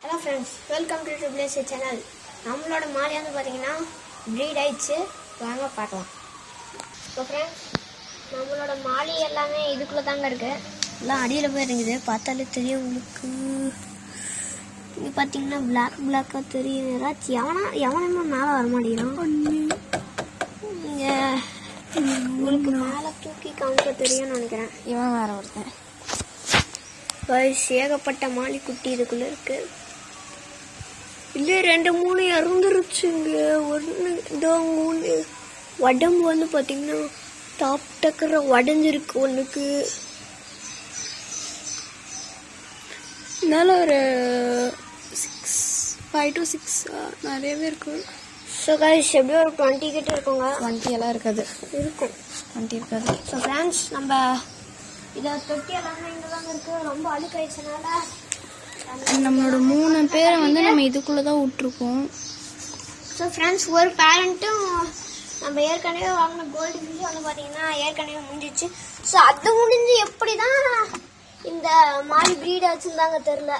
Hello friends, welcome to Triple channel. நம்மளோட மாலி வந்து பாத்தீங்கன்னா ப்ரீட் ஆயிடுச்சு. வாங்க பார்க்கலாம். So friends, நம்மளோட மாலி எல்லாமே இதுக்குள்ள தாங்க இருக்கு. எல்லாம் அடியில போய் இருக்குது. பார்த்தாலே தெரியும் உங்களுக்கு. இங்க பாத்தீங்கன்னா black-ஆ தெரியும். ஏதாச்சும் எவனமா மேல வர மாட்டேங்கிறான். இங்க உங்களுக்கு மேல தூக்கி காமிக்க தெரியும்னு நினைக்கிறேன். இவன் வேற ஒருத்தன். ஏகப்பட்ட மாலி குட்டி இதுக்குள்ள இருக்கு. இல்ல 2-3 இறந்துருச்சுங்க. ஒன்று உடம்பு வந்து பாத்தீங்கன்னா டாப் டக்கர உடஞ்சிருக்கு. ஒண்ணுக்கு இதனால ஒரு 5 to 6 நிறையவே இருக்கும். ஸோ கைஸ் எப்படியும் ஒரு 20 கிட்ட இருக்குங்க. 20 எல்லாம் இருக்காது, இருக்கும் 20 இருக்காது. ஸோ ஃப்ரெண்ட்ஸ், நம்ம இதை தொட்டி எல்லாமே இங்கே தாங்க இருக்கு. ரொம்ப அழுக்காயிடுச்சனால நம்மளோட 3 பேரை வந்து நம்ம இதுக்குள்ளதான் விட்டுருக்கோம். ஸோ ஃப்ரெண்ட்ஸ், ஒரு பேரண்ட்டும் நம்ம ஏற்கனவே வாங்கின கோல்டு ஃபிஷ் வந்து பார்த்தீங்கன்னா ஏற்கனவே முடிஞ்சிச்சு. ஸோ அது முடிஞ்சு எப்படி தான் இந்த மாலி ப்ரீட் ஆச்சுன்னு தெரில.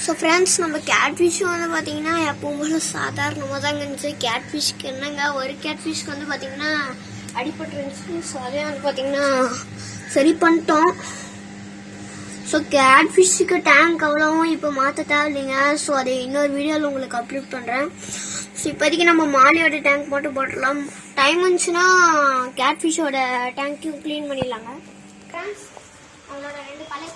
ஸோ ஃப்ரெண்ட்ஸ், நம்ம கேட் ஃபிஷ்ஷும் வந்து பார்த்தீங்கன்னா எப்பவும் போல சாதாரணமாக தாங்க இருந்துச்சு. கேட் ஃபிஷ்க்கு என்னங்க, ஒரு கேட் ஃபிஷ்க்கு வந்து பார்த்தீங்கன்னா அடிபட்டு இருந்துச்சு. ஸோ அதே வந்து பார்த்தீங்கன்னா சரி பண்ணிட்டோம். ஸோ கேட் ஃபிஷ்ஷுக்கு டேங்க் அவ்வளோவும் இப்போ மாற்ற தேவையில்லைங்க. ஸோ அதை இன்னொரு வீடியோவில் உங்களுக்கு அப்லோட் பண்ணுறேன். ஸோ இப்போதைக்கு நம்ம மாலியோட டேங்க் மட்டும் போட்டுடலாம். டைம் வந்துச்சுன்னா கேட் ஃபிஷ்ஷோட டேங்க்கையும் க்ளீன் பண்ணிடலாங்க. ஃப்ரெண்ட்ஸ், அவங்களோட 2 பழைய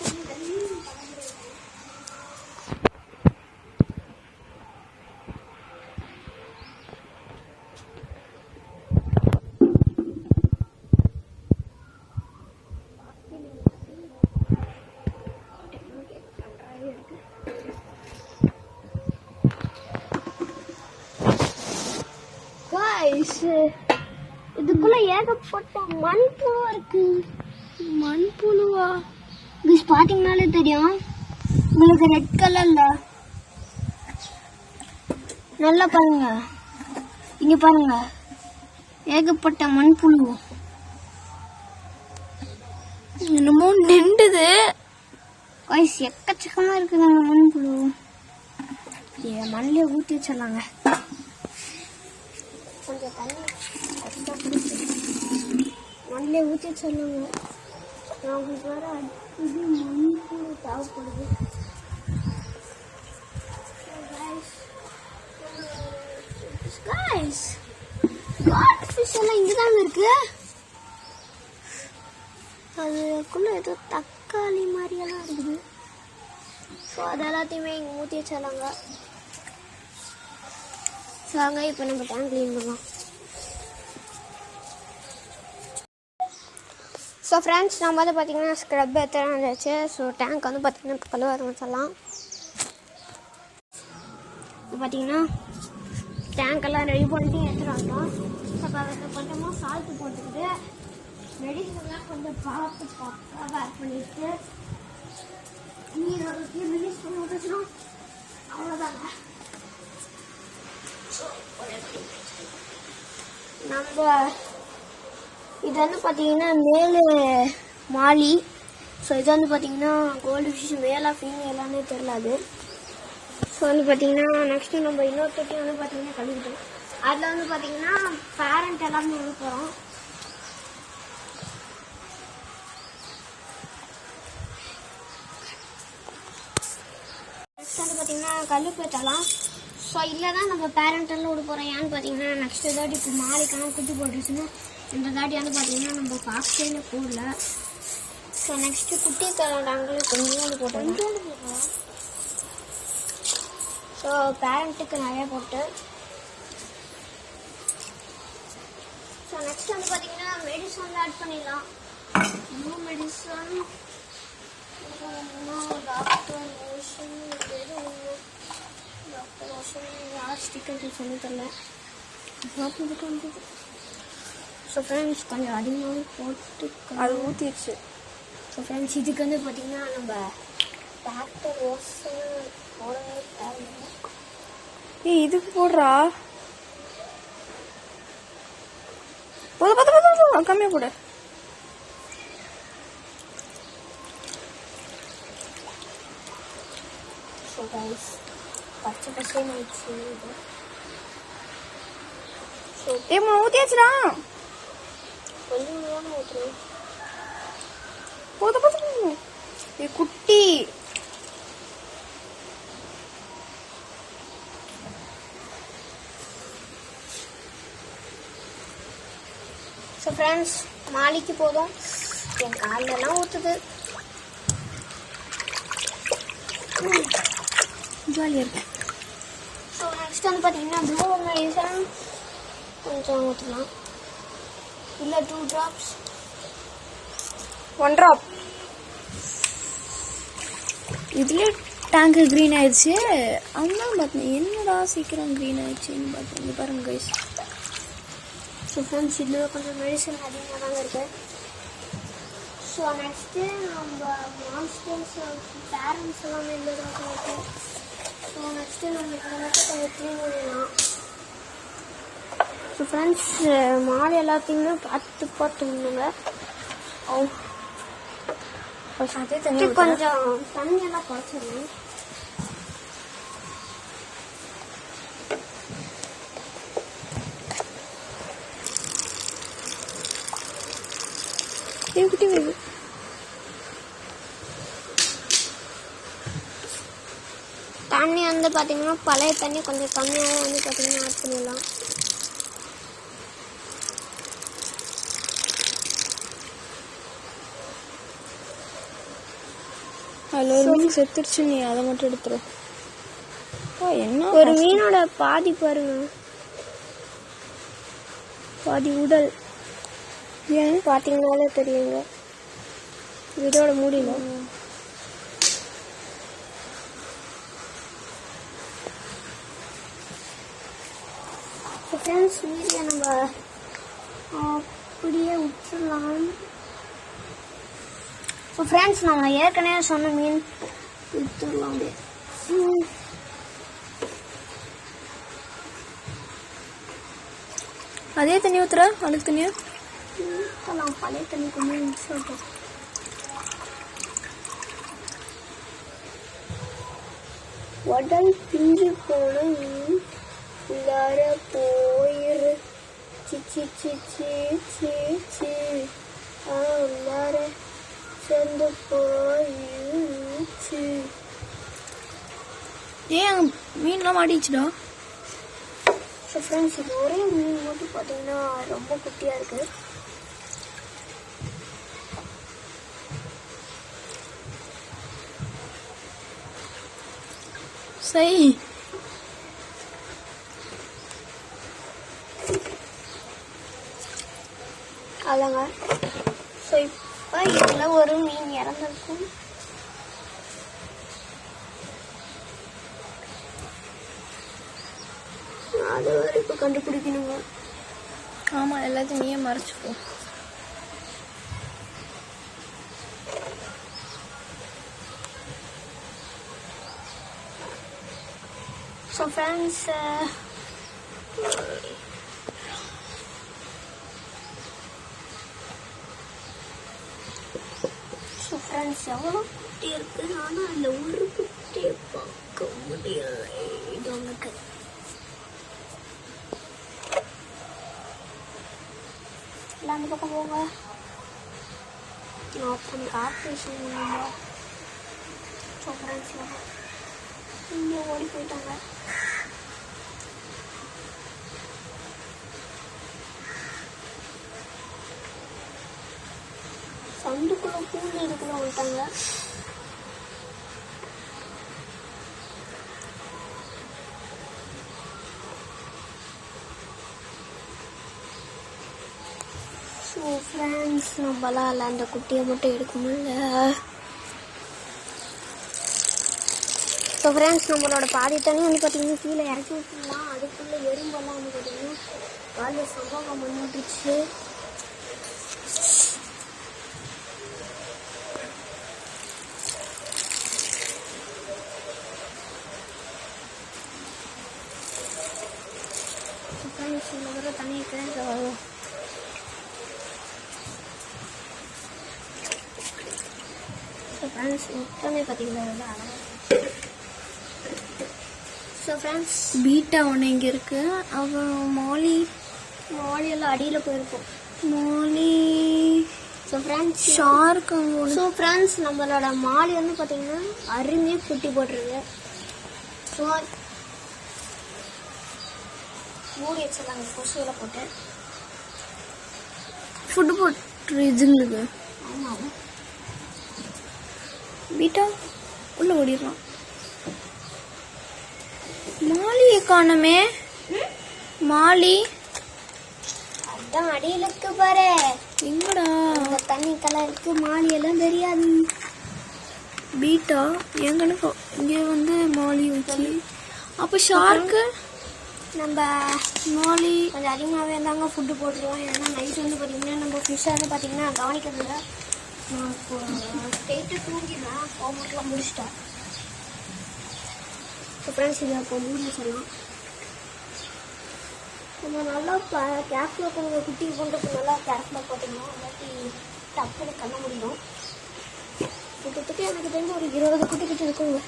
இதுக்குள்ள ஏகப்பட்ட மண்புழு இருக்கு. மண்புழுவா? பாத்தீங்கன்னாலே தெரியும் உங்களுக்கு. ரெட் கலர்ல நல்லா பாருங்க, இங்க பாருங்க, ஏகப்பட்ட மண்புழு. என்னமோ நின்றுது. எக்கச்சக்கமா இருக்குதுங்க மண்புழு. மண்ணிலே ஊற்றி வச்சிடலாங்க. கொஞ்சம் தண்ணி மண்ணிலே ஊற்றி வச்சிடலாங்க. அவங்களுக்கு வேற இது மண்புழு தேவைப்படுது. ஃபிஷ் எல்லாம் இங்கதாங்க இருக்கு. அதுக்குள்ள ஏதோ தக்காளி மாதிரியெல்லாம் இருக்குது. ஸோ அது எல்லாத்தையுமே இங்கே ஊற்றி வச்சிடலாங்க. வாங்க இப்போ நம்ம டேங்க் க்ளீன் பண்ணலாம். ஸோ ஃப்ரெண்ட்ஸ், நம்ம வந்து பார்த்தீங்கன்னா ஸ்க்ரப் எத்தனை வந்துச்சு. ஸோ டேங்க் வந்து பார்த்தீங்கன்னா கழுவ ஆரம்பிச்சிடலாம். இப்போ பார்த்தீங்கன்னா டேங்க் எல்லாம் ரெடி பண்ணிட்டு எடுத்துகிட்டு வந்தோம். ஸோ அதில் கொஞ்சமாக சால்ட்டு போட்டுக்கிட்டு மெடிசன்லாம் கொஞ்சம் பார்த்து பக்காவாக ஆட் பண்ணிட்டு நீர் ரிலீஸ் பண்ணி விட்டுச்சுன்னா அவ்வளோதாங்க. நம்ம இது வந்து பார்த்தீங்கன்னா மேலு மாலி. ஸோ இது வந்து பார்த்தீங்கன்னா கோல்டு ஃபிஷ் மேலா ஃபீமேலானே தெரியாது. ஸோ வந்து பார்த்தீங்கன்னா நெக்ஸ்ட்டு நம்ம இன்னொரு தொட்டி வந்து பார்த்தீங்கன்னா கழுவிட்டோம். அதில் வந்து பார்த்தீங்கன்னா பேரண்ட் எல்லாமே விட போகிறோம். நெக்ஸ்ட் வந்து பார்த்தீங்கன்னா கழுப்பு ஏற்றலாம். ஸோ இல்லைனா நம்ம பேரண்ட் எல்லாம் விட போகிறோம். ஏன்னு பார்த்தீங்கன்னா நெக்ஸ்ட் தாட்டி இப்போ மாலிக்கான குட்டி போட்டுருச்சுன்னா இந்த தாட்டி வந்து பார்த்தீங்கன்னா நம்ம பாக்ஸில் போடல. ஸோ நெக்ஸ்ட்டு குட்டி தரடாங்களே கொஞ்சோண்டு போட்டோம். ஸோ பேரண்ட்டுக்கு நிறையா போட்டு ஸோ நெக்ஸ்ட் வந்து பார்த்தீங்கன்னா மெடிசன் ஆட் பண்ணிடலாம். நியூ மெடிசன் டாக்டர் மோஷன் யார் ஸ்டிக்கர் சொல்லி தரல. ஸோ ஃப்ரெண்ட்ஸ், கொஞ்சம் அதிகமாகவே போட்டு அது ஊற்றிடுச்சு. ஸோ ஃப்ரெண்ட்ஸ், இதுக்கு வந்து பார்த்தீங்கன்னா நம்ம டாக்டர் மோஷன் போடவே தேவையில்லை. இதுக்கு போடுறா. போதும் கம்மியாக போடு. ஸோ கைஸ் பச்சை பசேன்னு ஆயிடுச்சு இது. ஸோ ஊத்தியாச்சுடா. கொஞ்சம் தானே ஊற்றுறேன். குட்டி ஸோ ஃப்ரெண்ட்ஸ் மாலிக்கு போதும், என் காலெல்லாம் ஊற்றுது. ஜாலியாக இருக்கு. ஸோ நெக்ஸ்ட் வந்து பார்த்தீங்கன்னா ப்ளூ மெடிசன் கொஞ்சம் ஊற்றலாம், இல்லை 2 drops, 1 drop. இதுலேயே டேங்கு க்ரீன் ஆயிடுச்சு. அதான் பார்த்தேன் என்னடா சீக்கிரம் க்ரீன் ஆயிடுச்சுன்னு பார்த்தேன். இங்கே பாருங்க கைஸ். ஸோ ஃப்ரெண்ட்ஸ் இதில் கொஞ்சம் மெடிசன் அதிகமாக தாங்க இருக்கு. ஸோ நெக்ஸ்ட்டு நம்ம மான்ஸ்டர்ஸ் பேரண்ட்ஸ் எல்லாமே இல்லை தான் இருக்கு. ஸோ நெக்ஸ்ட்டு நம்ம இதில் மட்டும் கொஞ்சம் க்ளீன் பண்ணிடலாம். ஸோ ஃப்ரெண்ட்ஸ் மாலை எல்லாத்தையுமே பார்த்துங்க. அதே தண்ணி கொஞ்சம் தண்ணியெல்லாம் குறைச்சிடணும். குட்டி வேகு. தண்ணி வந்து பார்த்தீங்கன்னா பழைய தண்ணி கொஞ்சம் கம்மியாக வந்து பார்த்தீங்கன்னா ஆட் பண்ணிடலாம். அதில் ஒரு மீன் செத்துருச்சு, நீ அதை மட்டும் எடுத்துரு. என்ன ஒரு மீனோட பாதி பாருங்க, பாதி உடல் ஏன் பார்த்தீங்கன்னாலே தெரியுங்க, இதோட முடியல. ஃப்ரெண்ட்ஸ் மீதியை நம்ம அப்படியே விட்டுடலாம். ஸோ ஃப்ரெண்ட்ஸ் நம்ம ஏற்கனவே சொன்ன மீன் விட்டுடலாம் அப்படியே. அதே தண்ணி ஊத்துற, அழுக்கு தண்ணியா பழைய தண்ணி கொஞ்சம் சொல்லிட்டோம். உடல் பிஞ்சு போன மீன் உள்ளார போயிரு சிச்சி சிச்சி சிச்சி உள்ளார சேர்ந்து போயிடுச்சு. ஏன் மீன்லாம் மாட்டிச்சுடா? ஸோ ஃப்ரெண்ட்ஸ் இது ஒரே மீன் மட்டும் பார்த்தீங்கன்னா ரொம்ப குட்டியாக இருக்கு. சரி அதாங்க. ஸோ இப்போ இதில் ஒரு மீன் இறந்துருக்கும். அது வரைக்கும் கண்டுபிடிக்கணுங்க. ஆமாம், எல்லாத்தையும் நீயே மறைச்சிப்போ. ஸோ ஃப்ரெண்ட்ஸ் எவ்வளோ குட்டி இருக்கு, ஆனால் அந்த ஒரு குட்டியை பார்க்க முடியல. இது உனக்கு இல்லை அந்த பக்கம் போங்க. நான் அப்போ கார்பரேஷன் பண்ணுங்க. ஸோ ஃப்ரெண்ட்ஸ் இங்கே ஓடி போயிட்டாங்க. சந்துக்குள்ள பூண்டு இதுக்குள்ள வந்துட்டாங்க. ஸோ ஃப்ரெண்ட்ஸ் நம்மளால் இல்லை அந்த குட்டியை மட்டும் எடுக்க முடியல. ஸோ ஃப்ரெண்ட்ஸ் நம்மளோட பாதி தண்ணி வந்து பார்த்தீங்கன்னா கீழே இறக்கி விட்டுலாம். அதுக்குள்ளே எறும்பெல்லாம் வந்து பார்த்தீங்கன்னா காலையில் சம்பவம் பண்ணிட்டுருச்சு. ஃப்ரெண்ட்ஸ் இந்த தடவை தண்ணி இருக்கிறேன். ஸோ ஃப்ரெண்ட்ஸ் மொத்தமே பார்த்தீங்கன்னா வந்து அழகாக ஸோ ஃப்ரெண்ட்ஸ் பீட்டா ஒன்று இங்கே இருக்கு. அப்புறம் மாலி எல்லாம் அடியில் போயிருக்கும். மாலி ஸோ ஃப்ரெண்ட்ஸ் ஷார்க் அங்கே. ஸோ ஃப்ரெண்ட்ஸ் நம்மளோட மாலி வந்து பார்த்தீங்கன்னா அருமையாக குட்டி போட்டுருக்கு. ஸோ மூடி வச்சிடலாங்க கொசுவில் போட்டு. ஃபுட்டு போட்டு இதுங்களுக்கு. ஆமாம் பீட்டா உள்ள ஓடிடலாம். மாலியை காணமே. மாலி அதான் அடியில் இருக்கு பாரு. எங்கடா அந்த தண்ணி கலருக்கு மாலி எல்லாம் தெரியாது. பீட்டா எங்கன்னு இங்கே வந்து மாலி வச்சு. அப்போ ஷார்க்கு நம்ம மாலி கொஞ்சம் அதிகமாகவே இருந்தாங்க ஃபுட்டு போட்டுருவோம். ஏன்னா நைட் வந்து பார்த்தீங்கன்னா நம்ம ஃபிஷ்ஷை வந்து பார்த்தீங்கன்னா கவனிக்கிறதுல நான் இப்போ ஸ்ட்ரெயிட்டாக தூங்கிடுவேன். ஹோம்ஒர்க்லாம் முடிச்சிட்டேன். ஸோ ஃப்ரெண்ட்ஸ் இதை இப்போ மூடி சொல்லலாம். நம்ம நல்லா கேப்ல கொஞ்சம் குட்டி கொண்டு நல்லா கேப்ல போட்டுக்கணும். இல்லாட்டி டக்குனு கண்ண முடியும். கிட்டத்தட்ட எனக்கு தெரிஞ்சு ஒரு 20 குட்டி கிட்ட இருக்குங்க.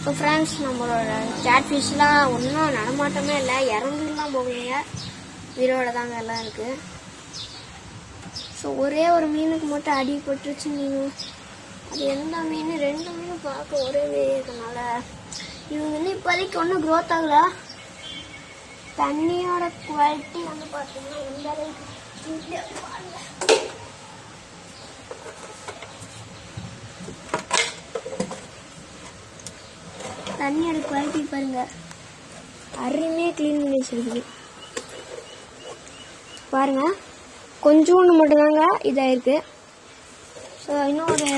ஸோ ஃப்ரெண்ட்ஸ் நம்மளோட கேட் ஃபிஷ்லாம் ஒன்றும் நடமாட்டமே இல்லை, இறந்துலாம் போவீங்க, உயிரோட தாங்க எல்லாம் இருக்குது. ஸோ ஒரே ஒரு மீனுக்கு மட்டும் அடிபட்டுருச்சு. நீங்கள் அது எந்த மீன்? 2 மீனும் பார்க்க ஒரே இருக்கனால இவங்க இன்னும் இப்போதைக்கு ஒன்றும் க்ரோத் ஆகல. தண்ணியோட குவாலிட்டி வந்து பார்த்தீங்கன்னா எந்த அளவுக்கு பாருங்க. தண்ணியோட குவாலிட்டி பாருங்க, அருமையாக க்ளீன் பண்ணி வச்சிருக்குது பாருங்க. கொஞ்சோண்டு மட்டும்தாங்க இதாயிருக்கு. ஸோ இன்னும் ஒரு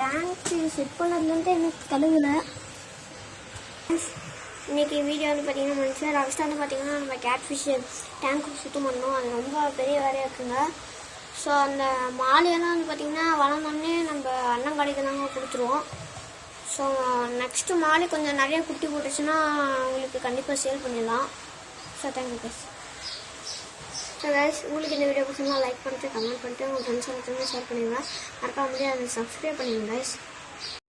டேங்க் செட் பண்ணதுலேருந்து எனக்கு கழுவுல. இன்னைக்கு வீடியோ வந்து பார்த்தீங்கன்னா மனுஷன் லாஸ்ட்டாக வந்து பார்த்தீங்கன்னா நம்ம கேட் ஃபிஷ் டேங்க் சுத்தம் பண்ணோம். அது ரொம்ப பெரிய வேலையாக இருக்குங்க. ஸோ அந்த மாலையெல்லாம் வந்து பார்த்தீங்கன்னா வளர்ந்தோடனே நம்ம அண்ணன் கடைக்கு தாங்க கொடுத்துருவோம். ஸோ நெக்ஸ்ட்டு மாலை கொஞ்சம் நிறைய குட்டி போட்டுச்சுன்னா உங்களுக்கு கண்டிப்பாக சேல் பண்ணிடலாம். So thank you guys. So guys உங்களுக்கு இந்த வீடியோ பிடிச்சிருந்தா லைக் பண்ணிட்டு கமெண்ட் பண்ணிட்டு உங்கள் ஃப்ரெண்ட்ஸ் எல்லாத்தையுமே ஷேர் பண்ணிடுங்க. மறக்காம முடியாது அதை சப்ஸ்கிரைப் பண்ணிடுங்க கைஸ்.